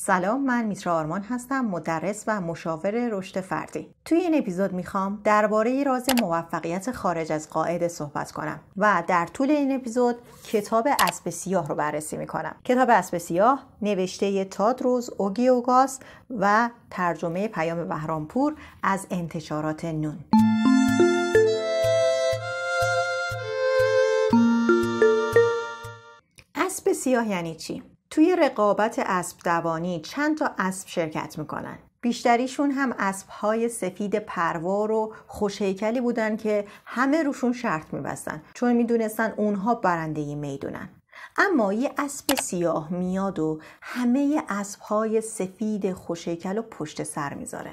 سلام، من میترا آرمان هستم، مدرس و مشاور رشد فردی. توی این اپیزود میخوام درباره راز موفقیت خارج از قاعده صحبت کنم و در طول این اپیزود کتاب اسب سیاه رو بررسی میکنم. کتاب اسب سیاه نوشته تادروس اوگیوگاس و ترجمه پیام بهرامپور از انتشارات نون. اسب سیاه یعنی چی؟ توی رقابت اسب دوانی چند تا اسب شرکت میکنن. بیشتریشون هم اسب‌های سفید پروار و خوش‌هیکلی بودن که همه روشون شرط می‌بستن چون میدونستن اونها برنده میدونن. اما یه اسب سیاه میاد و همه اسب‌های سفید خوش‌هیکل رو پشت سر میذاره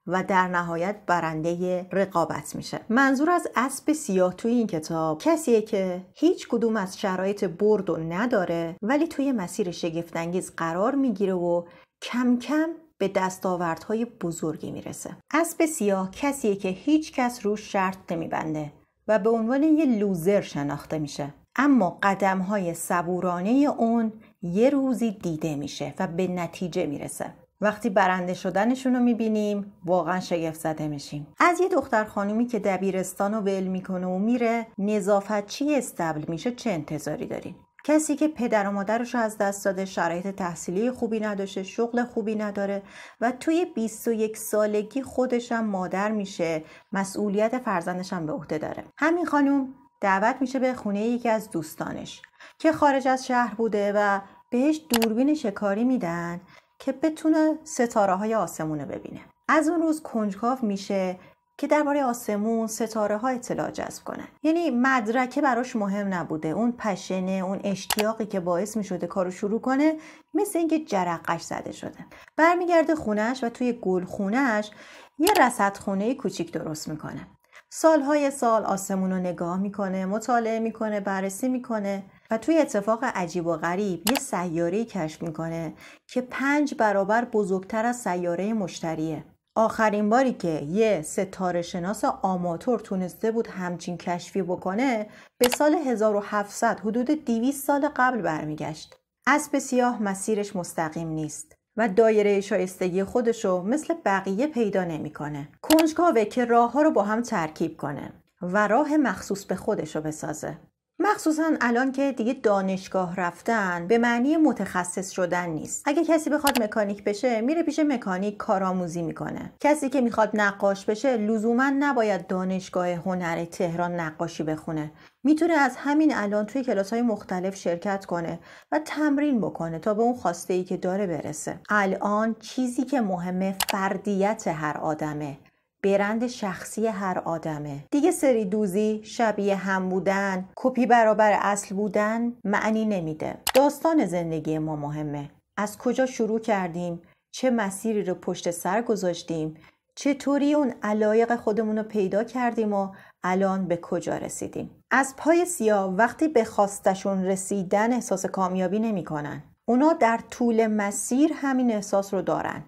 و در نهایت برنده رقابت میشه. منظور از اسب سیاه توی این کتاب کسیه که هیچ کدوم از شرایط برد رو نداره ولی توی مسیر شگفت‌انگیز قرار میگیره و کم کم به دستاوردهای بزرگی میرسه. اسب سیاه کسیه که هیچ کس روش شرط نمیبنده و به عنوان یه لوزر شناخته میشه. اما قدم‌های صبورانه اون یه روزی دیده میشه و به نتیجه میرسه. وقتی برنده شدنشون رو میبینیم واقعا شگفت زده میشیم. از یه دختر خانومی که دبیرستان رو ول میکنه و میره نظافتچی استبل میشه چه انتظاری دارین؟ کسی که پدر و مادرش رو از دست داده، شرایط تحصیلی خوبی نداشته، شغل خوبی نداره و توی 21 سالگی خودش هم مادر میشه، مسئولیت فرزندش هم به عهده داره. همین خانوم دعوت میشه به خونه یکی از دوستانش که خارج از شهر بوده و بهش دوربین شکاری میدن که بتونه ستاره‌های آسمون رو ببینه. از اون روز کنجکاو میشه که درباره آسمون، ستاره‌ها اطلاع جذب کنه. یعنی مدرکه براش مهم نبوده. اون پشنه، اون اشتیاقی که باعث میشده کارو شروع کنه مثل اینکه جرقش زده شده. برمیگرده خونه‌اش و توی گلخونه‌اش یه رصدخونه کوچیک درست میکنه. سالهای سال آسمون رو نگاه میکنه، مطالعه میکنه، بررسی میکنه و توی اتفاق عجیب و غریب یه سیاره‌ای کشف میکنه که 5 برابر بزرگتر از سیاره مشتریه. آخرین باری که یه ستاره شناس آماتور تونسته بود همچین کشفی بکنه به سال 1700، حدود 200 سال قبل برمیگشت. اسب سیاه مسیرش مستقیم نیست و دایره شایستگی خودشو مثل بقیه پیدا نمیکنه. کنجکاوه که راه‌ها رو با هم ترکیب کنه و راه مخصوص به خودشو بسازه. مخصوصا الان که دیگه دانشگاه رفتن به معنی متخصص شدن نیست. اگه کسی بخواد مکانیک بشه میره پیش مکانیک کارآموزی میکنه. کسی که میخواد نقاش بشه لزوما نباید دانشگاه هنر تهران نقاشی بخونه. میتونه از همین الان توی کلاس‌های مختلف شرکت کنه و تمرین بکنه تا به اون خواسته‌ای که داره برسه. الان چیزی که مهمه فردیت هر آدمه، برند شخصی هر آدمه. دیگه سری دوزی، شبیه هم بودن، کپی برابر اصل بودن معنی نمیده. داستان زندگی ما مهمه. از کجا شروع کردیم، چه مسیری رو پشت سر گذاشتیم، چطوری اون علایق خودمون رو پیدا کردیم و الان به کجا رسیدیم. از پای سیاه وقتی به خواستشون رسیدن احساس کامیابی نمی کنن. اونا در طول مسیر همین احساس رو دارن.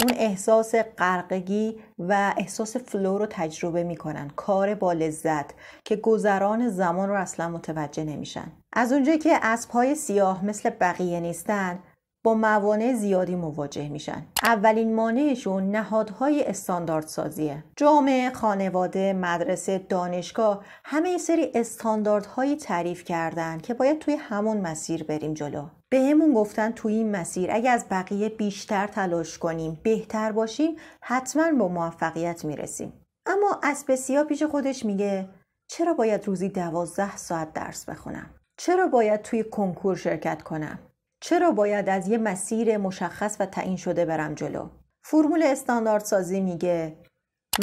اون احساس غرقگی و احساس فلو رو تجربه میکنن. کار با لذت که گذران زمان رو اصلا متوجه نمیشن. از اونجایی که اسب‌های سیاه مثل بقیه نیستن با موانع زیادی مواجه میشن. اولین مانعشون نهادهای استاندارد سازیه. جامعه، خانواده، مدرسه، دانشگاه همه سری استانداردهایی تعریف کردن که باید توی همون مسیر بریم جلو. بهمون گفتن توی این مسیر اگه از بقیه بیشتر تلاش کنیم، بهتر باشیم، حتما با موفقیت میرسیم. اما اسب سیاه پیش خودش میگه چرا باید روزی 12 ساعت درس بخونم؟ چرا باید توی کنکور شرکت کنم؟ چرا باید از یه مسیر مشخص و تعیین شده برم جلو؟ فرمول استاندارد سازی میگه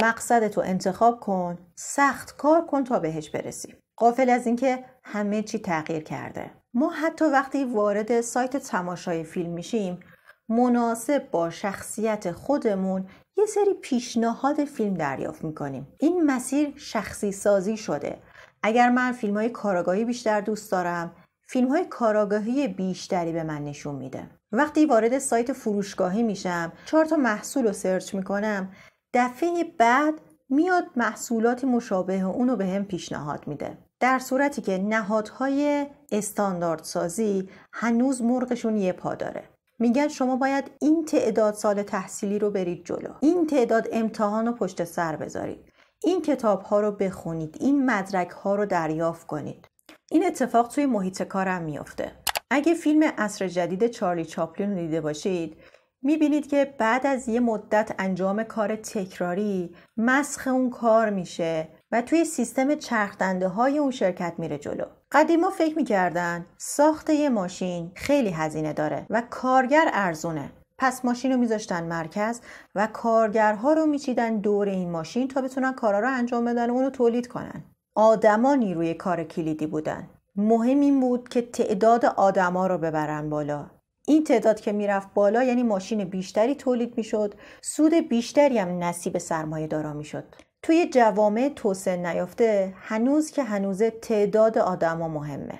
مقصدتو انتخاب کن، سخت کار کن تا بهش برسی. غافل از اینکه همه چی تغییر کرده. ما حتی وقتی وارد سایت تماشای فیلم میشیم مناسب با شخصیت خودمون یه سری پیشنهاد فیلم دریافت میکنیم. این مسیر شخصی سازی شده. اگر من فیلم‌های کاراگاهی بیشتر دوست دارم، فیلم‌های کاراگاهی بیشتری به من نشون میده. وقتی وارد سایت فروشگاهی میشم 4 تا محصول رو سرچ میکنم، دفعه بعد میاد محصولاتی مشابه اونو بهم پیشنهاد میده. در صورتی که نهادهای استاندارد سازی هنوز مرغشون یه پا داره. میگن شما باید این تعداد سال تحصیلی رو برید جلو، این تعداد امتحان رو پشت سر بذارید، این کتاب ها رو بخونید، این مدرک ها رو دریافت کنید. این اتفاق توی محیط کارم میفته. اگه فیلم عصر جدید چارلی چاپلین رو دیده باشید، میبینید که بعد از یه مدت انجام کار تکراری مسخ اون کار میشه و توی سیستم چرخدنده های اون شرکت میره جلو. قدیما فکر میکردن ساخت یه ماشین خیلی هزینه داره و کارگر ارزونه، پس ماشین رو میذاشتن مرکز و کارگرها رو میچیدن دور این ماشین تا بتونن کارا رو انجام بدن و اونو تولید کنن. آدما نیروی کار کلیدی بودن. مهم این بود که تعداد آدما رو ببرن بالا. این تعداد که میرفت بالا یعنی ماشین بیشتری تولید میشد، سود بیشتری هم نصیب سرمایه دارا میشد. توی جوامع توسعه نیافته هنوز که هنوزه تعداد آدما مهمه.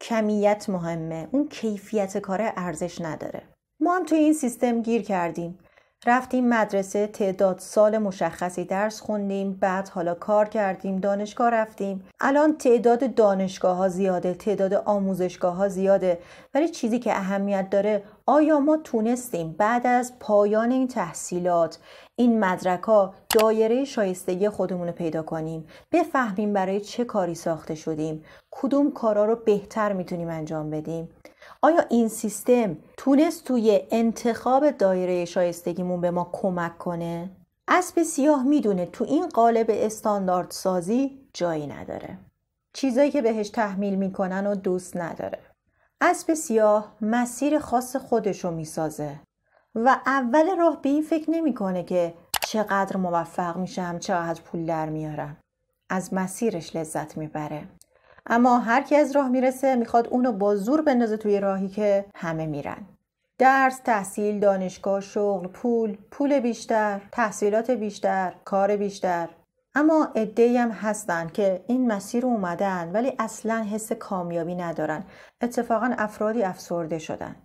کمیت مهمه، اون کیفیت کار ارزش نداره. ما هم توی این سیستم گیر کردیم. رفتیم مدرسه، تعداد سال مشخصی درس خوندیم، بعد حالا کار کردیم، دانشگاه رفتیم. الان تعداد دانشگاه ها زیاده، تعداد آموزشگاه ها زیاده، ولی چیزی که اهمیت داره آیا ما تونستیم بعد از پایان این تحصیلات، این مدرک ها، دایره شایستگی خودمون رو پیدا کنیم، بفهمیم برای چه کاری ساخته شدیم، کدوم کارا رو بهتر میتونیم انجام بدیم. آیا این سیستم تونست توی انتخاب دایره شایستگیمون به ما کمک کنه؟ اسب سیاه میدونه تو این قالب استاندارد سازی جایی نداره. چیزایی که بهش تحمیل میکنن و دوست نداره. اسب سیاه مسیر خاص خودشو میسازه و اول راه به این فکر نمیکنه که چقدر موفق میشم، چقدر پول در میارم. از مسیرش لذت میبره. اما هر کی از راه میرسه میخواد اونو با زور بندازه توی راهی که همه میرن. درس، تحصیل، دانشگاه، شغل، پول بیشتر، تحصیلات بیشتر، کار بیشتر. اما عده‌ای هم هستن که این مسیر رو اومدن ولی اصلاً حس کامیابی ندارن. اتفاقاً افرادی افسرده شدن.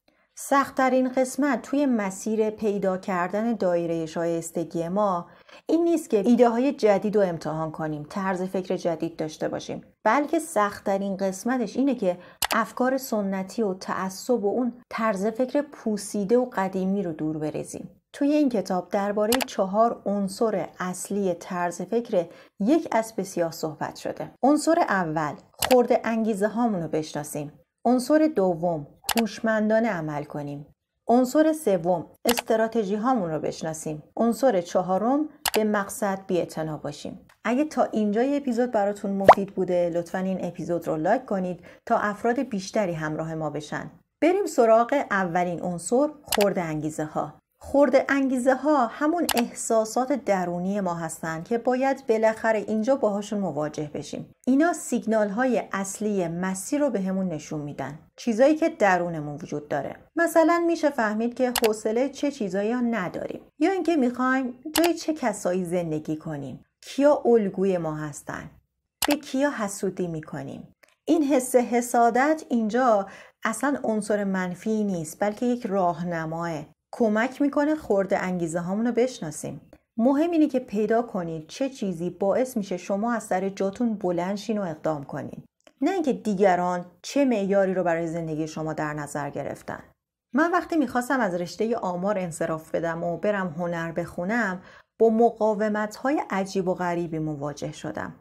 سخت‌ترین قسمت توی مسیر پیدا کردن دایره شایستگی ما این نیست که ایده های جدید رو امتحان کنیم، طرز فکر جدید داشته باشیم، بلکه سخت‌ترین قسمتش اینه که افکار سنتی و تعصب و اون طرز فکر پوسیده و قدیمی رو دور بریزیم. توی این کتاب درباره 4 عنصر اصلی طرز فکر یک اسب سیاه صحبت شده. عنصر اول، خرد انگیزه هامون رو بشناسیم. عنصر دوم، هوشمندانه عمل کنیم. عنصر سوم، استراتژی هامون رو بشناسیم. عنصر چهارم، به مقصد بی‌اعتنا باشیم. اگه تا اینجای اپیزود براتون مفید بوده لطفاً این اپیزود رو لایک کنید تا افراد بیشتری همراه ما بشن. بریم سراغ اولین عنصر، خرد انگیزه ها. خرد انگیزه ها همون احساسات درونی ما هستن که باید بالاخره اینجا باهاشون مواجه بشیم. اینا سیگنال های اصلی مسیر رو بهمون نشون میدن. چیزایی که درونمون وجود داره. مثلا میشه فهمید که حوصله چه چیزایی ها نداریم، یا اینکه میخوایم جای چه کسایی زندگی کنیم، کیا الگوی ما هستن، به کیا حسودی میکنیم. این حس حسادت اینجا اصلا عنصر منفی نیست، بلکه یک راهنماه. کمک میکنه خرد انگیزه هامون رو بشناسیم. مهم اینه که پیدا کنید چه چیزی باعث میشه شما از سر جاتون بلند شین و اقدام کنید، نه اینکه دیگران چه معیاری رو برای زندگی شما در نظر گرفتن. من وقتی میخواستم از رشته آمار انصراف بدم و برم هنر بخونم با مقاومت‌های عجیب و غریبی مواجه شدم.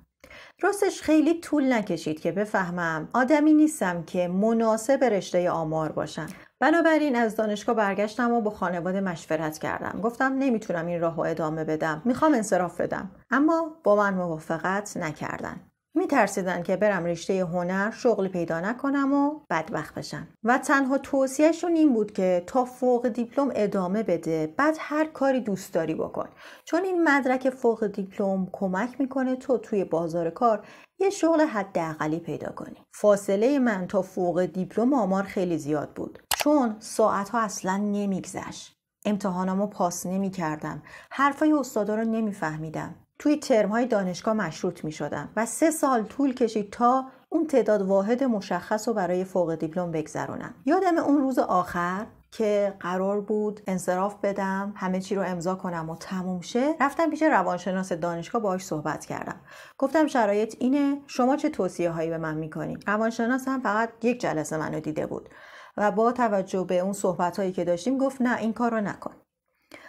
راستش خیلی طول نکشید که بفهمم آدمی نیستم که مناسب رشته آمار باشم. بنابراین از دانشگاه برگشتم و با خانواده مشورت کردم. گفتم نمیتونم این راهو ادامه بدم، میخوام انصراف بدم. اما با من موافقت نکردن. میترسیدن که برم رشته هنر، شغلی پیدا نکنم و بدبخت بشم. و تنها توصیهشون این بود که تا فوق دیپلم ادامه بده، بعد هر کاری دوست داری بکن. چون این مدرک فوق دیپلم کمک میکنه تو توی بازار کار یه شغل حداقلی پیدا کنی. فاصله من تا فوق دیپلم آمار خیلی زیاد بود. چون ساعتها اصلا نمیگذشت. امتحانامو پاس نمیکردم. حرفای استادا رو نمیفهمیدم. توی ترم‌های دانشگاه مشروط می‌شدم و 3 سال طول کشید تا اون تعداد واحد مشخص رو برای فوق دیپلم بگذرونم. یادم اون روز آخر که قرار بود انصراف بدم، همه چی رو امضا کنم و تموم شه، رفتم پیش روانشناس دانشگاه باهاش صحبت کردم. گفتم شرایط اینه، شما چه توصیه‌هایی به من می‌کنید؟ روانشناس هم فقط 1 جلسه منو دیده بود و با توجه به اون صحبت‌هایی که داشتیم گفت نه این کار رو نکن.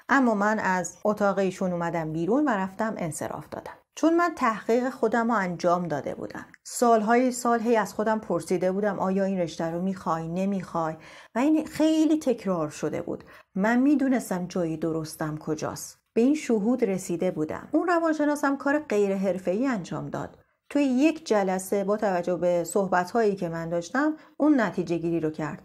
اما من از اتاق ایشون اومدم بیرون و رفتم انصراف دادم. چون من تحقیق خودم رو انجام داده بودم. سالهای سال هی از خودم پرسیده بودم آیا این رشته رو میخوای نمیخوای و این خیلی تکرار شده بود. من میدونستم جای درستم کجاست. به این شهود رسیده بودم. اون روانشناسم کار غیر حرفه‌ای انجام داد. توی یک جلسه با توجه به صحبت‌هایی که من داشتم اون نتیجه گیری رو کرد.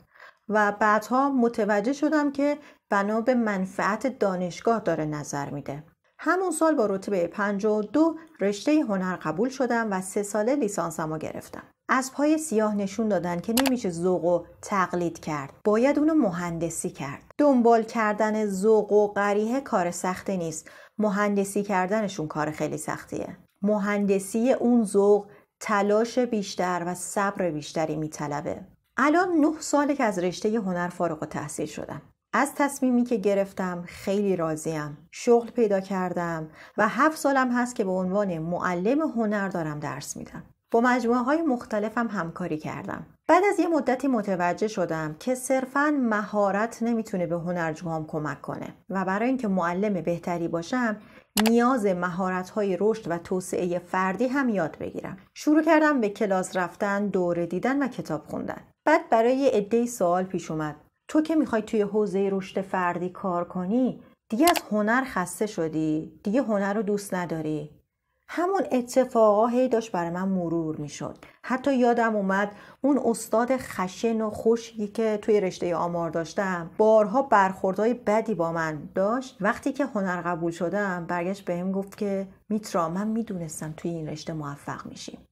و بعدها متوجه شدم که بنا به منفعت دانشگاه داره نظر میده. همون سال با رتبه 52 رشته هنر قبول شدم و 3 ساله لیسانسمو گرفتم. اسب‌های سیاه نشون دادن که نمیشه ذوقو تقلید کرد. باید اونو مهندسی کرد. دنبال کردن ذوق و قریحه کار سختی نیست. مهندسی کردنشون کار خیلی سختیه. مهندسی اون ذوق تلاش بیشتر و صبر بیشتری میطلبه. الان 9 ساله که از رشته هنر فارغ التحصیل شدم. از تصمیمی که گرفتم خیلی راضیم. شغل پیدا کردم و 7 سالم هست که به عنوان معلم هنر دارم درس میدم. با مجموعه‌های مختلفم همکاری کردم. بعد از یه مدتی متوجه شدم که صرفاً مهارت نمیتونه به هنرجوهام کمک کنه و برای اینکه معلم بهتری باشم نیاز مهارت‌های رشد و توسعه فردی هم یاد بگیرم. شروع کردم به کلاس رفتن، دوره دیدن و کتاب خوندن. بعد برای یه عده سوال پیش اومد. تو که میخوای توی حوزه رشد فردی کار کنی دیگه از هنر خسته شدی؟ دیگه هنر رو دوست نداری؟ همون اتفاقا هی داشت برای من مرور میشد. حتی یادم اومد اون استاد خشن و خوشی که توی رشته آمار داشتم بارها برخوردهای بدی با من داشت. وقتی که هنر قبول شدم برگشت بهم گفت که میترا من میدونستم توی این رشته موفق میشیم.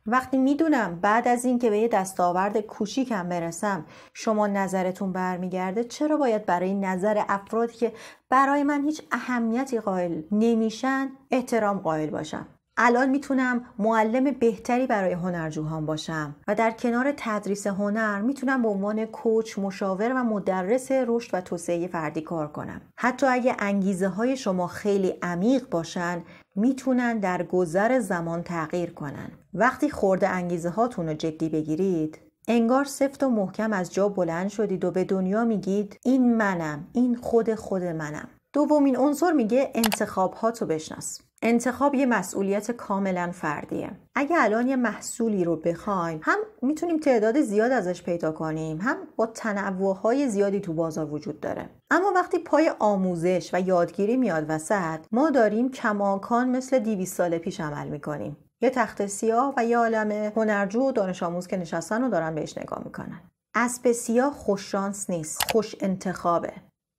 وقتی میدونم بعد از این که به یه دستاورد کوچیکم برسم شما نظرتون برمیگرده، چرا باید برای نظر افرادی که برای من هیچ اهمیتی قائل نمیشن احترام قائل باشم؟ الان میتونم معلم بهتری برای هنرجوهان باشم و در کنار تدریس هنر میتونم به عنوان کوچ، مشاور و مدرس رشد و توسعه فردی کار کنم. حتی اگه انگیزه های شما خیلی عمیق باشن میتونن در گذر زمان تغییر کنن. وقتی خورده انگیزه هاتون رو جدی بگیرید انگار سفت و محکم از جا بلند شدید و به دنیا میگید این منم، این خود منم. دومین عنصر میگه انتخاب هاتو بشناس. انتخاب یه مسئولیت کاملا فردیه. اگه الان یه محصولی رو بخوایم هم میتونیم تعداد زیاد ازش پیدا کنیم، هم با تنوع‌های زیادی تو بازار وجود داره. اما وقتی پای آموزش و یادگیری میاد وسط، ما داریم کماکان مثل 200 سال پیش عمل میکنیم. یه تخت سیاه و یه عالم هنرجو و دانش آموز که نشستن و دارن بهش نگاه میکنن. اسب سیاه خوش شانس نیست، خوش انتخابه.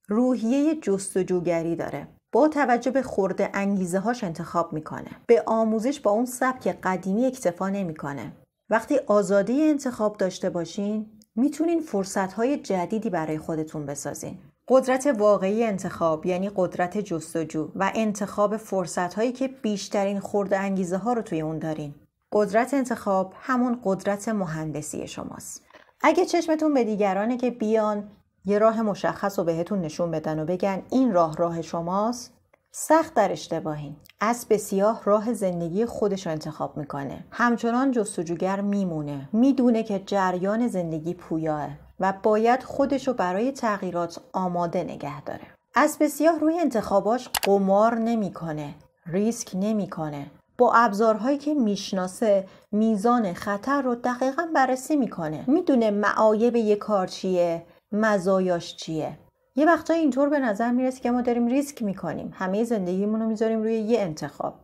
روحیه جستجوگری داره. با توجه به خورده انگیزه هاش انتخاب میکنه. به آموزش با اون سبک قدیمی اکتفا نمیکنه. وقتی آزادی انتخاب داشته باشین میتونین فرصت های جدیدی برای خودتون بسازین. قدرت واقعی انتخاب یعنی قدرت جستجو و انتخاب فرصت هایی که بیشترین خورده انگیزه ها رو توی اون دارین. قدرت انتخاب همون قدرت مهندسی شماست. اگه چشمتون به دیگرانه که بیان یه راه مشخص رو بهتون نشون بدن و بگن این راه شماست، سخت در اشتباهین. اسب سیاه راه زندگی خودش رو انتخاب میکنه. همچنان جستجوگر میمونه. میدونه که جریان زندگی پویاه و باید خودش رو برای تغییرات آماده نگه داره. اسب سیاه روی انتخاباش قمار نمیکنه، ریسک نمیکنه. با ابزارهایی که میشناسه میزان خطر رو دقیقاً بررسی میکنه. میدونه معایب یک کار چیه، مزایاش چیه. یه وقتا اینطور به نظر میرسه که ما داریم ریسک میکنیم، همه زندگیمون رو میذاریم روی یه انتخاب.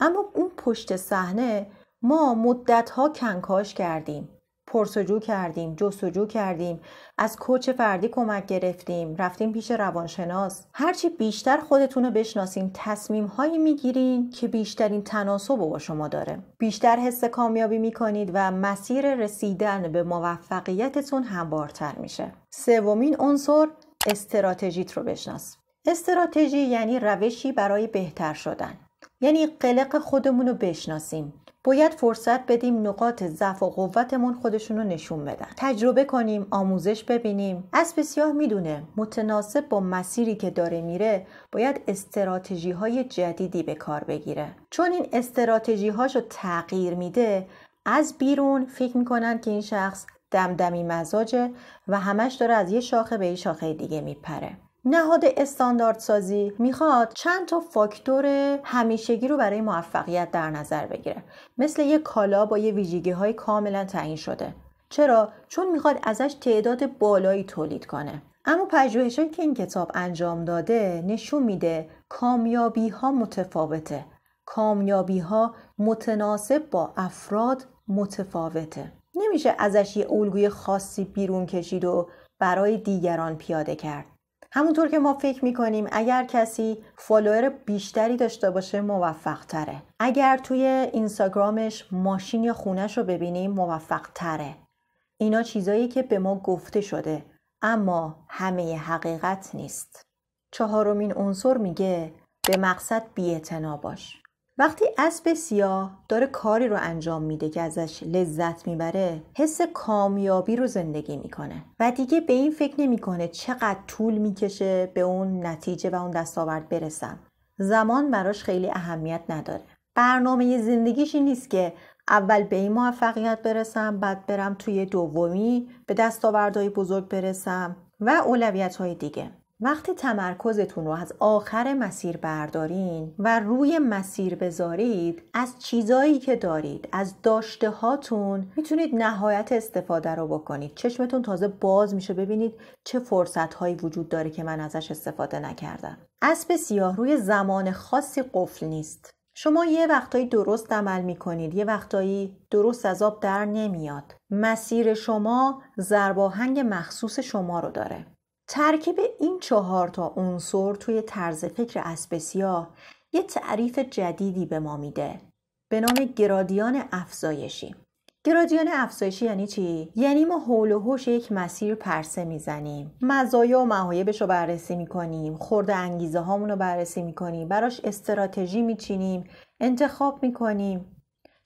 اما اون پشت صحنه ما مدت‌ها کنکاش کردیم، پرسجو کردیم، جستجو کردیم، از کوچ فردی کمک گرفتیم، رفتیم پیش روانشناس. هرچی بیشتر خودتون رو بشناسین تصمیم‌هایی میگیرین که بیشترین تناسب با شما داره. بیشتر حس کامیابی میکنید و مسیر رسیدن به موفقیتتون هموارتر میشه. سومین عنصر استراتژیت رو بشناس. استراتژی یعنی روشی برای بهتر شدن. یعنی قلق خودمون رو بشناسیم. باید فرصت بدیم نقاط ضعف و قوتمون خودشون رو نشون بدن. تجربه کنیم، آموزش ببینیم. اسب سیاه میدونه متناسب با مسیری که داره میره باید استراتژی های جدیدی به کار بگیره. چون این استراتژی هاشو تغییر میده، از بیرون فکر میکنن که این شخص دمدمی مزاجه و همش داره از یه شاخه به یه شاخه دیگه میپره. نهاد استانداردسازی میخواد چند تا فاکتور همیشگی رو برای موفقیت در نظر بگیره، مثل یه کالا با یه ویژگی‌های کاملا تعیین شده. چرا؟ چون میخواد ازش تعداد بالایی تولید کنه. اما پژوهش‌هایی که این کتاب انجام داده نشون میده کامیابی‌ها متفاوته. کامیابی‌ها متناسب با افراد متفاوته. نمیشه ازش یه الگوی خاصی بیرون کشید و برای دیگران پیاده کرد. همونطور که ما فکر میکنیم اگر کسی فالوور بیشتری داشته باشه موفق تره. اگر توی اینستاگرامش ماشین یا خونش رو ببینیم موفق تره. اینا چیزایی که به ما گفته شده اما همه حقیقت نیست. 4مین عنصر میگه به مقصد بی‌اعتنا باش. وقتی اسب سیاه داره کاری رو انجام میده که ازش لذت میبره، حس کامیابی رو زندگی میکنه و دیگه به این فکر نمیکنه چقدر طول میکشه به اون نتیجه و اون دستاورد برسم. زمان براش خیلی اهمیت نداره. برنامه زندگیش این نیست که اول به این موفقیت برسم، بعد برم توی دومی به دستاوردهای بزرگ برسم و اولویت‌های دیگه. وقتی تمرکزتون رو از آخر مسیر بردارین و روی مسیر بذارید، از چیزایی که دارید، از داشته هاتون میتونید نهایت استفاده رو بکنید. چشمتون تازه باز میشه ببینید چه فرصت هایی وجود داره که من ازش استفاده نکردم. اسب سیاه روی زمان خاصی قفل نیست. شما یه وقتایی درست عمل میکنید، یه وقتایی درست از آب در نمیاد. مسیر شما ضرباهنگ مخصوص شما رو داره. ترکیب این 4 عنصر توی طرز فکر اسب سیاه یه تعریف جدیدی به ما میده به نام گرادیان افزایشی. گرادیان افزایشی یعنی چی؟ یعنی ما حول و حوش یک مسیر پرسه میزنیم، مزایا و معایبش رو بررسی میکنیم، خورده انگیزه هامون رو بررسی میکنیم، براش استراتژی میچینیم، انتخاب میکنیم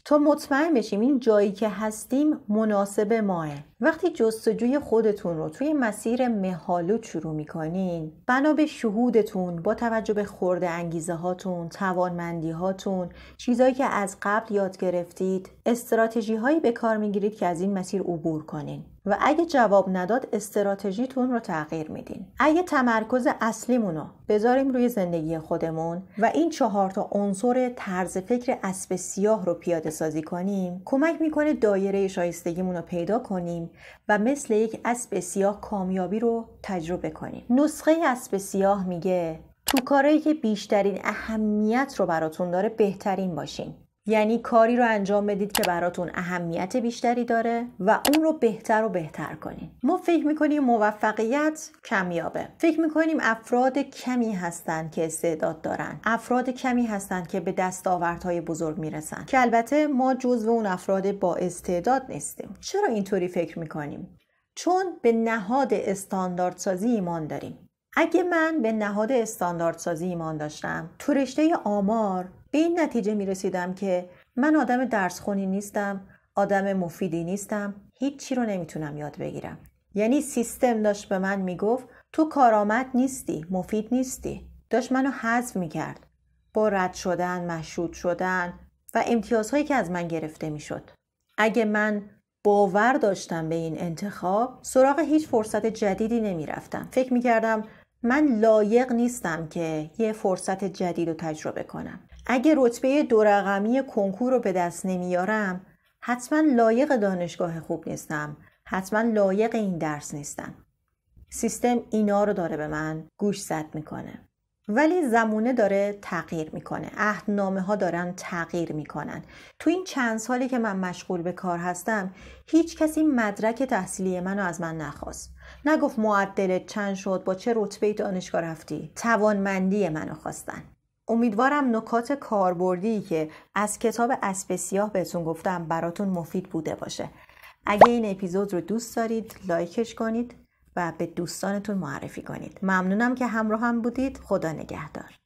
تا مطمئن بشیم این جایی که هستیم مناسب ماه. وقتی جستجوی خودتون رو توی مسیر مه‌آلود شروع میکنین، بنا به شهودتون، با توجه به خورده انگیزه هاتون، توانمندی هاتون، چیزایی که از قبل یاد گرفتید، استراتژی هایی به کار میگیرید که از این مسیر عبور کنین و اگه جواب نداد استراتژیتون رو تغییر میدین. اگه تمرکز اصلیمون رو بذاریم روی زندگی خودمون و این 4 عنصر طرز فکر اسب سیاه رو پیاده سازی کنیم، کمک میکنه دایره شایستگیمون رو پیدا کنیم و مثل یک اسب سیاه کامیابی رو تجربه کنیم. نسخه اسب سیاه میگه تو کارهایی که بیشترین اهمیت رو براتون داره بهترین باشین. یعنی کاری رو انجام بدید که براتون اهمیت بیشتری داره و اون رو بهتر و بهتر کنین. ما فکر میکنیم موفقیت کمیابه. فکر میکنیم افراد کمی هستن که استعداد دارن. افراد کمی هستن که به دستاوردهای بزرگ میرسن. که البته ما جزو اون افراد با استعداد نیستیم. چرا اینطوری فکر میکنیم؟ چون به نهاد استانداردسازی ایمان داریم. اگه من به نهاد استانداردسازی ایمان داشتم، تو رشته آمار به این نتیجه می رسیدم که من آدم درس خونی نیستم، آدم مفیدی نیستم، هیچی رو نمیتونم یاد بگیرم. یعنی سیستم داشت به من میگفت تو کارآمد نیستی، مفید نیستی. داشت منو حذف میکرد با رد شدن، مشروط شدن و امتیازهایی که از من گرفته میشد. اگه من باور داشتم به این انتخاب، سراغ هیچ فرصت جدیدی نمیرفتم. فکر میکردم من لایق نیستم که یه فرصت جدید رو تجربه کنم. اگه رتبه 2 رقمی کنکور رو به دست نمیارم، حتما لایق دانشگاه خوب نیستم، حتما لایق این درس نیستم. سیستم اینا رو داره به من گوشزد میکنه. ولی زمونه داره تغییر میکنه. عهدنامه ها دارن تغییر میکنن. تو این چند سالی که من مشغول به کار هستم، هیچ کسی مدرک تحصیلی منو از من نخواست. نگفت معدلت چند شد، با چه رتبه دانشگاه رفتی. توانمندی منو خواستن. امیدوارم نکات کاربردی که از کتاب اسب سیاه بهتون گفتم براتون مفید بوده باشه. اگه این اپیزود رو دوست دارید لایکش کنید و به دوستانتون معرفی کنید. ممنونم که همراه هم بودید. خدا نگهدار.